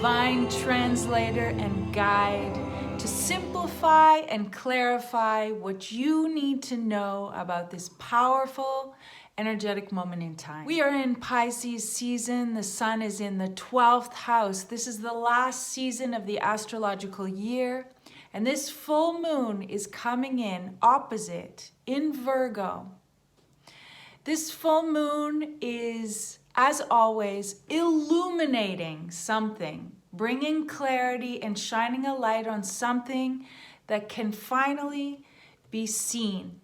divine translator and guide to simplify and clarify what you need to know about this powerful, energetic moment in time. We are in Pisces season. The sun is in the 12th house. This is the last season of the astrological year. And this full moon is coming in opposite in Virgo. This full moon is, as always, illuminating something, bringing clarity and shining a light on something that can finally be seen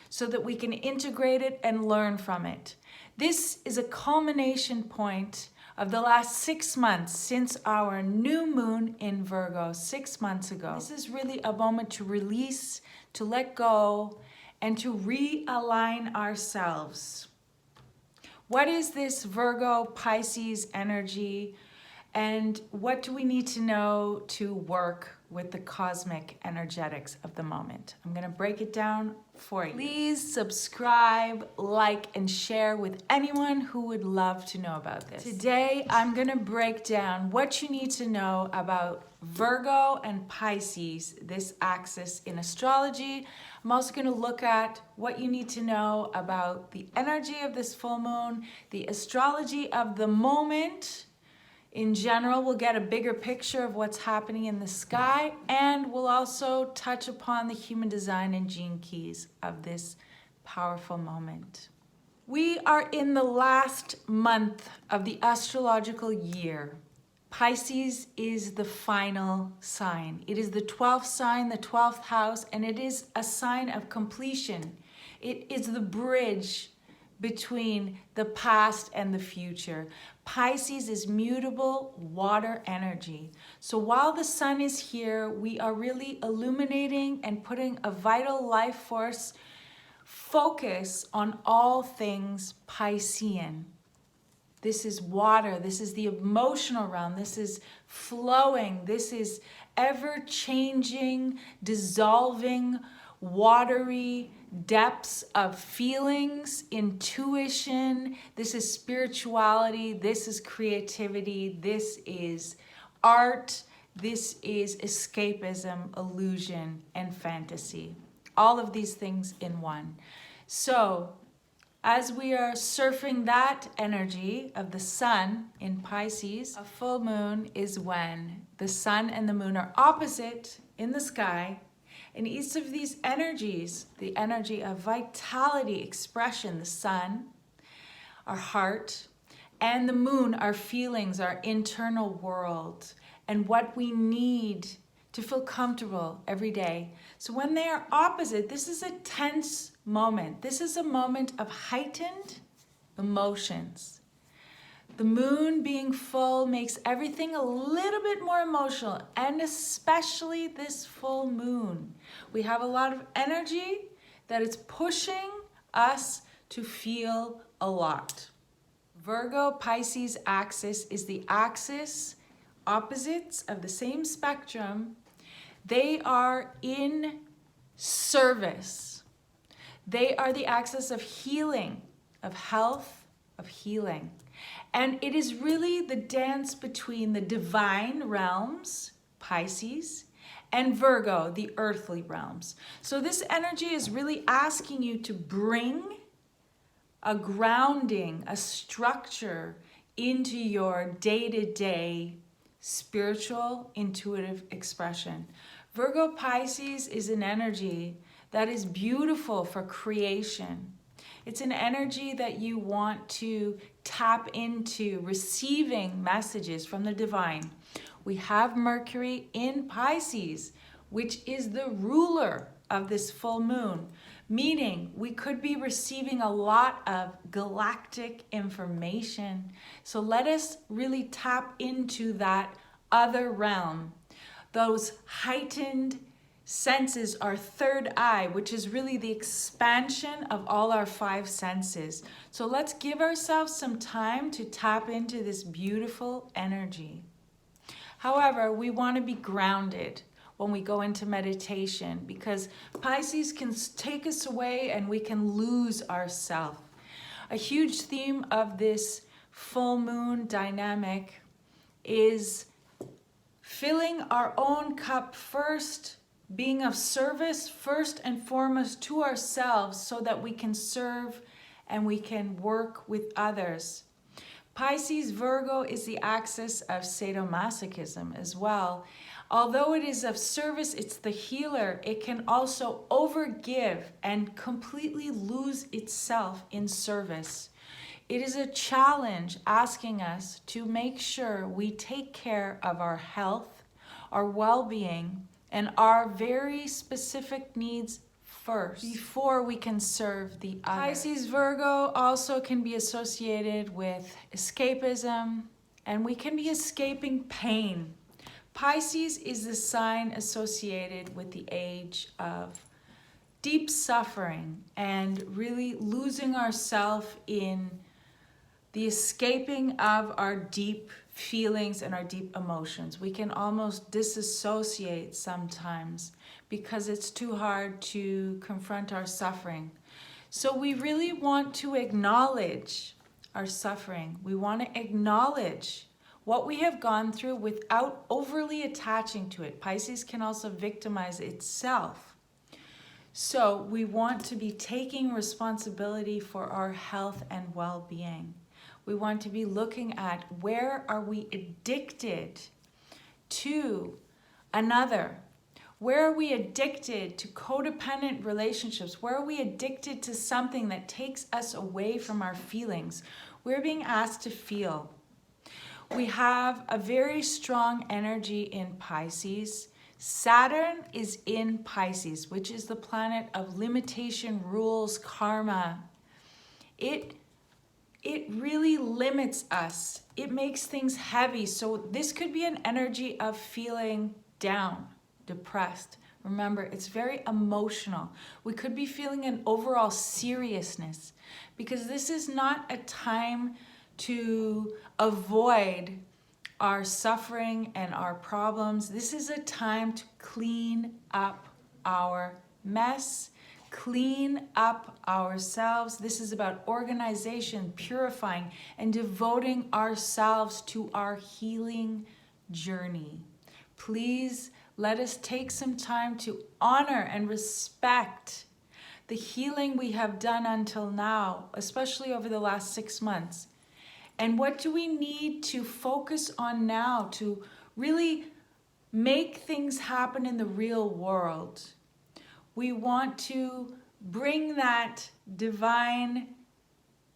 so that we can integrate it and learn from it. This is a culmination point of the last 6 months since our new moon in Virgo 6 months ago. This is really a moment to release, to let go, and to realign ourselves. What is this Virgo Pisces energy, and what do we need to know to work with the cosmic energetics of the moment? I'm going to break it down for you. Please subscribe, like, and share with anyone who would love to know about this. Today, I'm going to break down what you need to know about Virgo and Pisces, this axis in astrology. I'm also going to look at what you need to know about the energy of this full moon, the astrology of the moment. In general, we'll get a bigger picture of what's happening in the sky, and we'll also touch upon the human design and gene keys of this powerful moment. We are in the last month of the astrological year. Pisces is the final sign. It is the 12th sign, the 12th house, and it is a sign of completion. It is the bridge between the past and the future. Pisces is mutable water energy. So while the sun is here, we are really illuminating and putting a vital life force focus on all things Piscean. This is water, this is the emotional realm, this is flowing, this is ever-changing, dissolving, watery depths of feelings, intuition. This is spirituality, this is creativity, this is art, this is escapism, illusion, and fantasy. All of these things in one. So, as we are surfing that energy of the sun in Pisces, a full moon is when the sun and the moon are opposite in the sky. And each of these energies, the energy of vitality, expression, the sun, our heart, and the moon, our feelings, our internal world, and what we need to feel comfortable every day. So when they are opposite, this is a tense moment. This is a moment of heightened emotions. The moon being full makes everything a little bit more emotional, and especially this full moon. We have a lot of energy that is pushing us to feel a lot. Virgo Pisces axis is the axis opposites of the same spectrum. They are in service. They are the axis of healing, of health, of healing. And it is really the dance between the divine realms, Pisces, and Virgo, the earthly realms. So this energy is really asking you to bring a grounding, a structure into your day-to-day spiritual, intuitive expression. Virgo Pisces is an energy that is beautiful for creation. It's an energy that you want to tap into, receiving messages from the divine. We have Mercury in Pisces, which is the ruler of this full moon, meaning we could be receiving a lot of galactic information. So let us really tap into that other realm, those heightened senses, our third eye, which is really the expansion of all our 5 senses. So let's give ourselves some time to tap into this beautiful energy. However, we want to be grounded when we go into meditation, because Pisces can take us away and we can lose ourselves. A huge theme of this full moon dynamic is filling our own cup first, being of service first and foremost to ourselves so that we can serve and we can work with others. Pisces Virgo is the axis of sadomasochism as well. Although it is of service, it's the healer, it can also overgive and completely lose itself in service. It is a challenge asking us to make sure we take care of our health, our well-being, and our very specific needs first before we can serve the other. Pisces Virgo also can be associated with escapism, and we can be escaping pain. Pisces is the sign associated with the age of deep suffering and really losing ourselves in the escaping of our deep feelings and our deep emotions. We can almost disassociate sometimes because it's too hard to confront our suffering. So we really want to acknowledge our suffering. We want to acknowledge what we have gone through without overly attaching to it. Pisces can also victimize itself. So we want to be taking responsibility for our health and well-being. We want to be looking at where are we addicted to another? Where are we addicted to codependent relationships? Where are we addicted to something that takes us away from our feelings? We're being asked to feel. We have a very strong energy in Pisces. Saturn is in Pisces, which is the planet of limitation, rules, karma. It really limits us. It makes things heavy. So this could be an energy of feeling down, depressed. Remember, it's very emotional. We could be feeling an overall seriousness because this is not a time to avoid our suffering and our problems. This is a time to clean up our mess, clean up ourselves. This is about organization, purifying, and devoting ourselves to our healing journey. Please let us take some time to honor and respect the healing we have done until now, especially over the last 6 months. And what do we need to focus on now to really make things happen in the real world? We want to bring that divine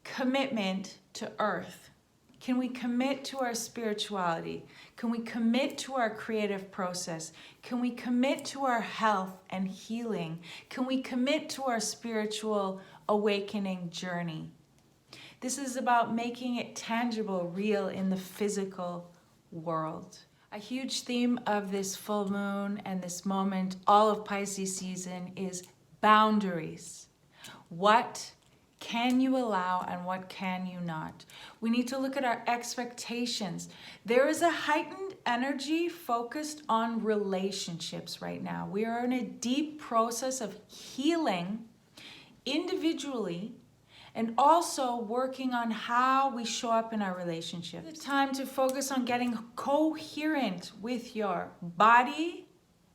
commitment to earth. Can we commit to our spirituality? Can we commit to our creative process? Can we commit to our health and healing? Can we commit to our spiritual awakening journey? This is about making it tangible, real in the physical world. A huge theme of this full moon and this moment, all of Pisces season, is boundaries. What can you allow and what can you not? We need to look at our expectations. There is a heightened energy focused on relationships right now. We are in a deep process of healing individually and also working on how we show up in our relationships. It's time to focus on getting coherent with your body,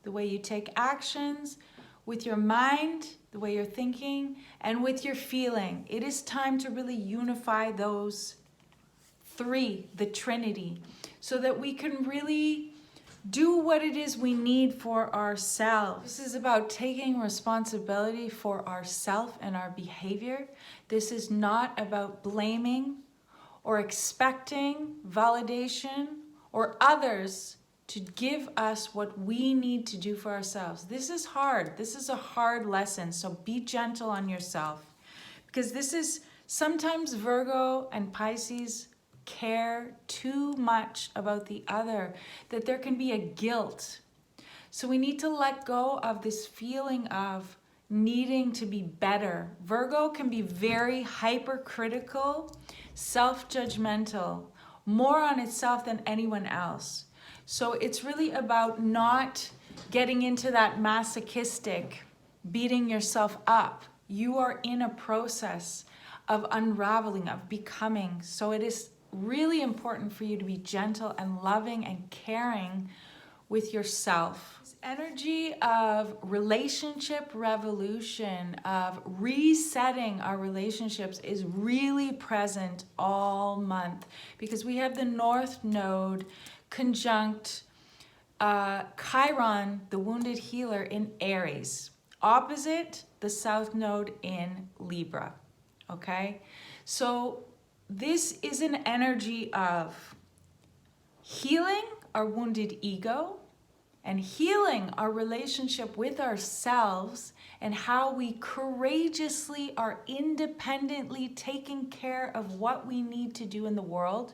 the way you take actions, with your mind, the way you're thinking, and with your feeling. It is time to really unify those three, the Trinity, so that we can really do what it is we need for ourselves. This is about taking responsibility for ourselves and our behavior. This is not about blaming or expecting validation or others to give us what we need to do for ourselves. This is hard. This is a hard lesson. So be gentle on yourself, because this is sometimes Virgo and Pisces care too much about the other, that there can be a guilt. So we need to let go of this feeling of needing to be better. Virgo can be very hypercritical, self-judgmental, more on itself than anyone else. So it's really about not getting into that masochistic, beating yourself up. You are in a process of unraveling, of becoming. So it is really important for you to be gentle and loving and caring with yourself. This energy of relationship revolution, of resetting our relationships is really present all month because we have the North Node conjunct Chiron, the wounded healer, in Aries, opposite the South Node in Libra, okay? So this is an energy of healing our wounded ego and healing our relationship with ourselves and how we courageously are independently taking care of what we need to do in the world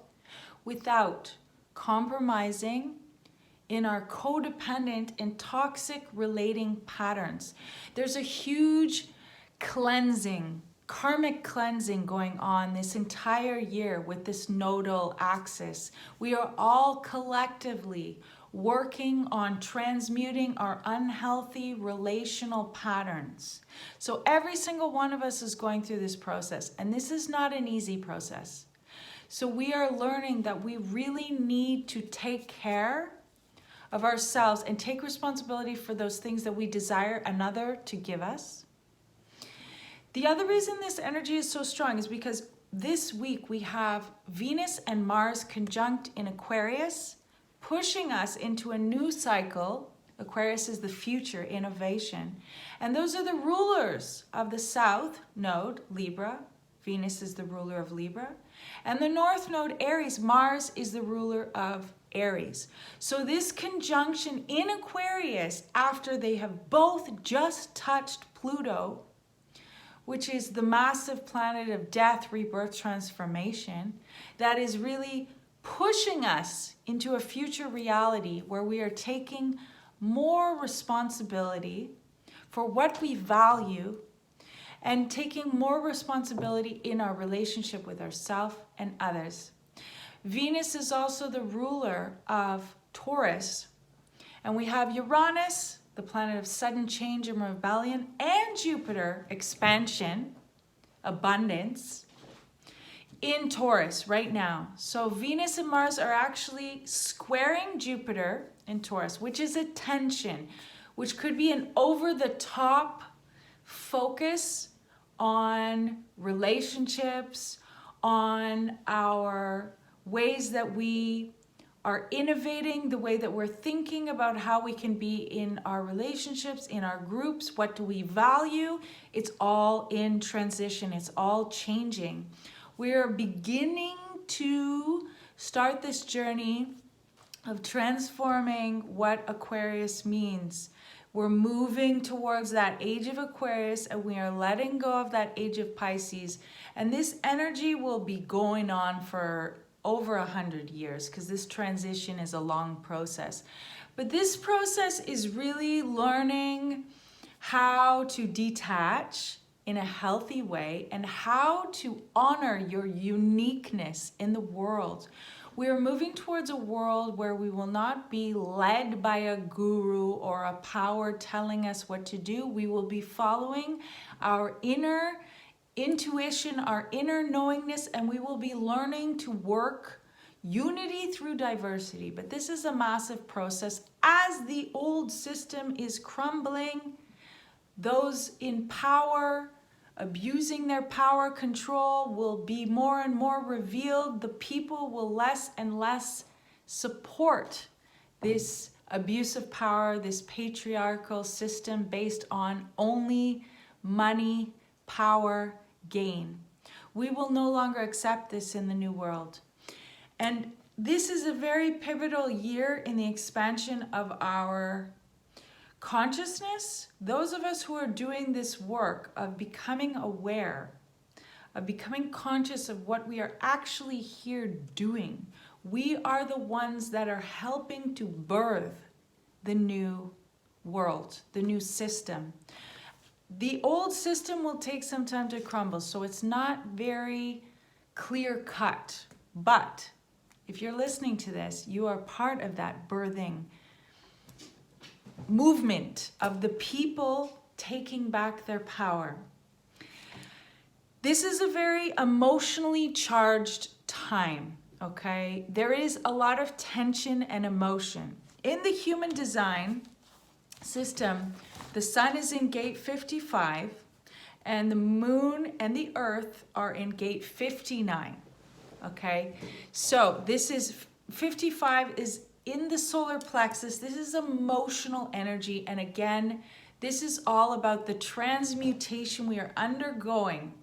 without compromising in our codependent and toxic relating patterns. There's a huge cleansing, karmic cleansing going on this entire year with this nodal axis. We are all collectively working on transmuting our unhealthy relational patterns. So every single one of us is going through this process, and this is not an easy process. So we are learning that we really need to take care of ourselves and take responsibility for those things that we desire another to give us. The other reason this energy is so strong is because this week we have Venus and Mars conjunct in Aquarius, pushing us into a new cycle. Aquarius is the future, innovation. And those are the rulers of the South Node, Libra. Venus is the ruler of Libra. And the North Node, Aries, Mars is the ruler of Aries. So this conjunction in Aquarius, after they have both just touched Pluto, which is the massive planet of death, rebirth, transformation, that is really pushing us into a future reality where we are taking more responsibility for what we value and taking more responsibility in our relationship with ourselves and others. Venus is also the ruler of Taurus, and we have Uranus, the planet of sudden change and rebellion, and Jupiter, expansion, abundance, in Taurus right now. So Venus and Mars are actually squaring Jupiter in Taurus, which is a tension, which could be an over-the-top focus on relationships, on our ways that we are innovating, the way that we're thinking about how we can be in our relationships, in our groups, what do we value? It's all in transition, it's all changing. We're beginning to start this journey of transforming what Aquarius means. We're moving towards that age of Aquarius, and we are letting go of that age of Pisces. And this energy will be going on for over 100 years because this transition is a long process. But this process is really learning how to detach in a healthy way and how to honor your uniqueness in the world. We are moving towards a world where we will not be led by a guru or a power telling us what to do. We will be following our inner intuition, our inner knowingness, and we will be learning to work unity through diversity. But this is a massive process. As the old system is crumbling, those in power, abusing their power control, will be more and more revealed. The people will less and less support this abuse of power, this patriarchal system based on only money, power, gain. We will no longer accept this in the new world. And this is a very pivotal year in the expansion of our consciousness. Those of us who are doing this work of becoming aware, of becoming conscious of what we are actually here doing, we are the ones that are helping to birth the new world, the new system. The old system will take some time to crumble, so it's not very clear cut. But if you're listening to this, you are part of that birthing movement of the people taking back their power. This is a very emotionally charged time, okay? There is a lot of tension and emotion. in the human design system, the sun is in gate 55 and the moon and the earth are in gate 59. Okay, so this is 55 is in the solar plexus. This is emotional energy, and again, this is all about the transmutation we are undergoing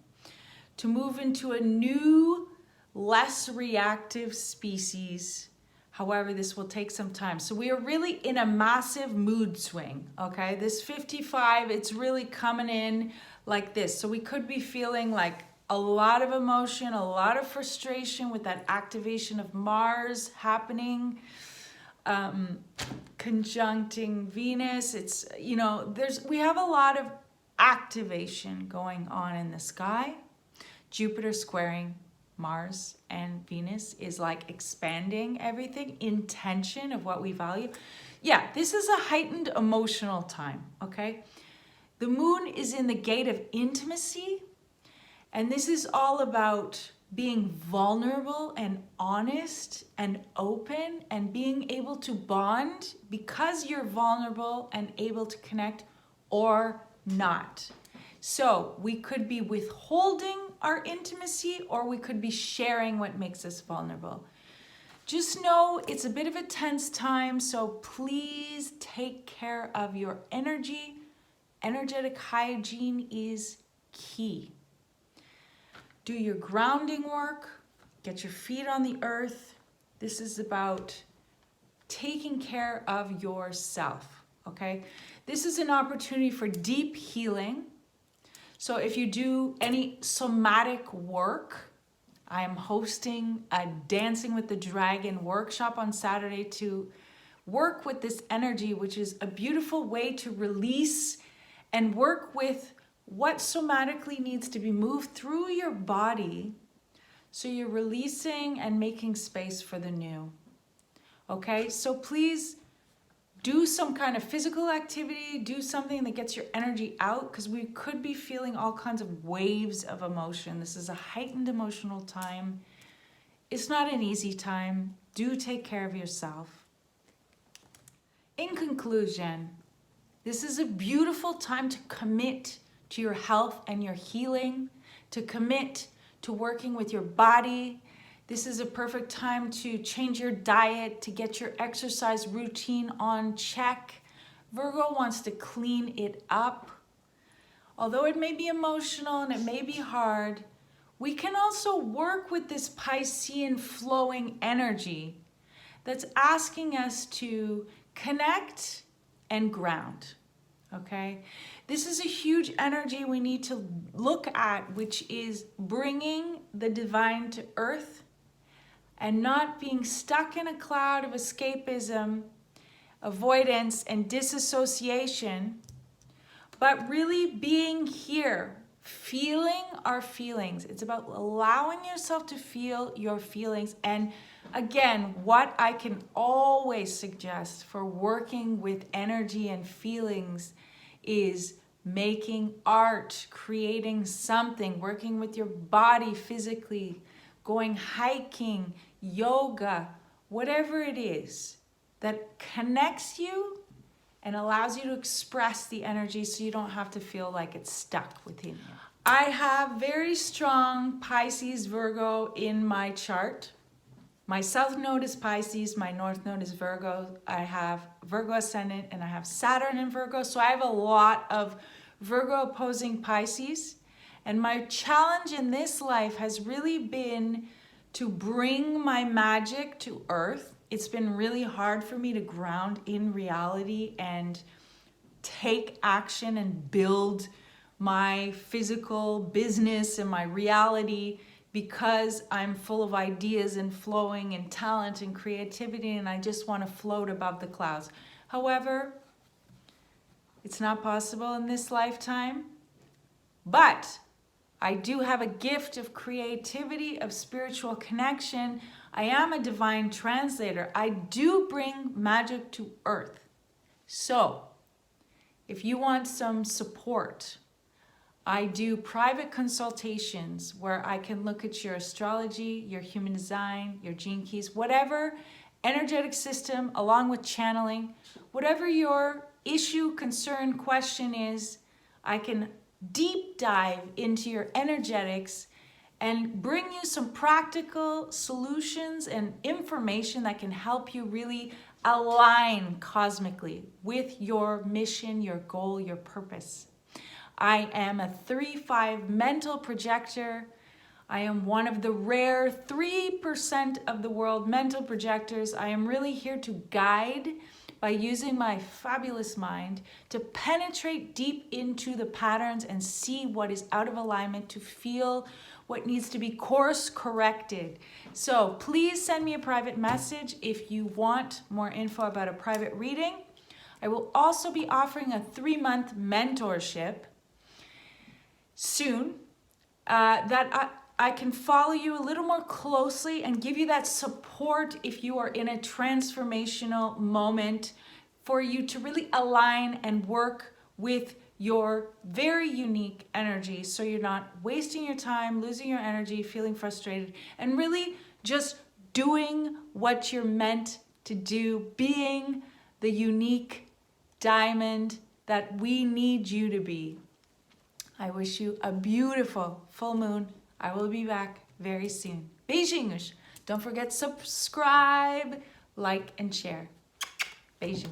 to move into a new, less reactive species. However, this will take some time. So we are really in a massive mood swing, okay? This 55, it's really coming in like this. So we could be feeling like a lot of emotion, a lot of frustration with that activation of Mars happening, conjuncting Venus. It's, you know, we have a lot of activation going on in the sky. Jupiter squaring Mars and Venus is like expanding everything, intention of what we value. Yeah, this is a heightened emotional time, okay? The moon is in the gate of intimacy, and this is all about being vulnerable and honest and open and being able to bond because you're vulnerable and able to connect or not. So we could be withholding our intimacy or we could be sharing what makes us vulnerable. Just know it's a bit of a tense time, so please take care of your energy. Energetic hygiene is key. Do your grounding work, get your feet on the earth. This is about taking care of yourself, okay? This is an opportunity for deep healing. So if you do any somatic work, I am hosting a Dancing with the Dragon workshop on Saturday to work with this energy, which is a beautiful way to release and work with what somatically needs to be moved through your body so you're releasing and making space for the new. Okay, so please do some kind of physical activity, do something that gets your energy out, because we could be feeling all kinds of waves of emotion. This is a heightened emotional time. It's not an easy time. Do take care of yourself. In conclusion, this is a beautiful time to commit to your health and your healing, to commit to working with your body. This is a perfect time to change your diet, to get your exercise routine on check. Virgo wants to clean it up. Although it may be emotional and it may be hard, we can also work with this Piscean flowing energy that's asking us to connect and ground, okay? This is a huge energy we need to look at, which is bringing the divine to earth and not being stuck in a cloud of escapism, avoidance, and disassociation, but really being here, feeling our feelings. It's about allowing yourself to feel your feelings. And again, what I can always suggest for working with energy and feelings is making art, creating something, working with your body physically, going hiking, yoga, whatever it is that connects you and allows you to express the energy so you don't have to feel like it's stuck within you. I have very strong Pisces Virgo in my chart. My south node is Pisces, my north node is Virgo. I have Virgo ascendant and I have Saturn in Virgo. So I have a lot of Virgo opposing Pisces. And my challenge in this life has really been to bring my magic to earth. It's been really hard for me to ground in reality and take action and build my physical business and my reality because I'm full of ideas and flowing and talent and creativity and I just want to float above the clouds. However, it's not possible in this lifetime, but I do have a gift of creativity, of spiritual connection. I am a divine translator. I do bring magic to earth. So, if you want some support, I do private consultations where I can look at your astrology, your human design, your gene keys, whatever, energetic system along with channeling. Whatever your issue, concern, question is, I can deep dive into your energetics and bring you some practical solutions and information that can help you really align cosmically with your mission, your goal, your purpose. I am a 3-5 mental projector. I am one of the rare 3% of the world mental projectors. I am really here to guide by using my fabulous mind to penetrate deep into the patterns and see what is out of alignment, to feel what needs to be course corrected. So please send me a private message if you want more info about a private reading. I will also be offering a 3-month mentorship soon that I can follow you a little more closely and give you that support if you are in a transformational moment, for you to really align and work with your very unique energy, so you're not wasting your time, losing your energy, feeling frustrated, and really just doing what you're meant to do, being the unique diamond that we need you to be. I wish you a beautiful full moon. I will be back very soon. Beijinhos. Don't forget, subscribe, like, and share. Beijinho.